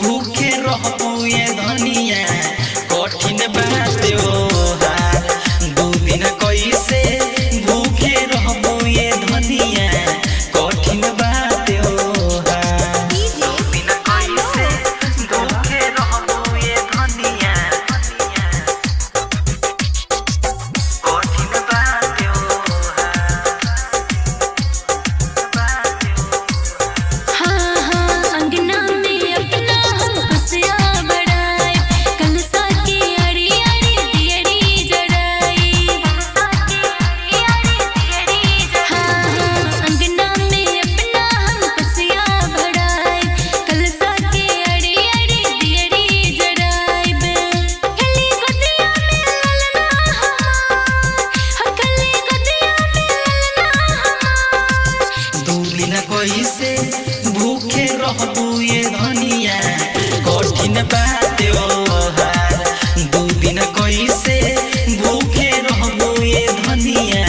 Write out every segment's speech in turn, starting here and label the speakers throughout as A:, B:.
A: भूखे रहबू ये धनिया कठिन बात ओहार दू दिन कैसे भूखे रहबू ये धनिया कठिन बात ओहार दू दिन कैसे भूखे रहबू ये धनिया कठिन बात कैसे भूखे रहबू ये धनिया कठिन बात ओहार दू दिन कैसे भूखे रहबू ये धनिया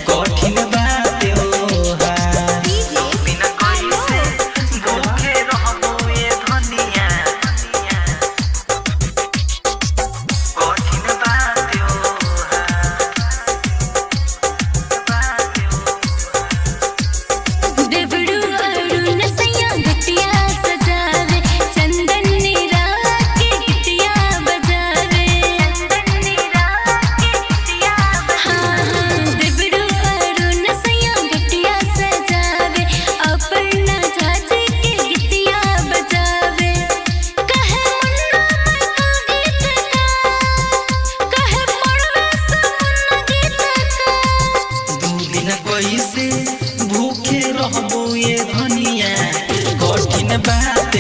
A: कठिन बात ओहार दू दिन कैसे भूखे रहबू ये धनिया कठिन बात कैसे भूखे रहबू ये धनिया कठिन बात।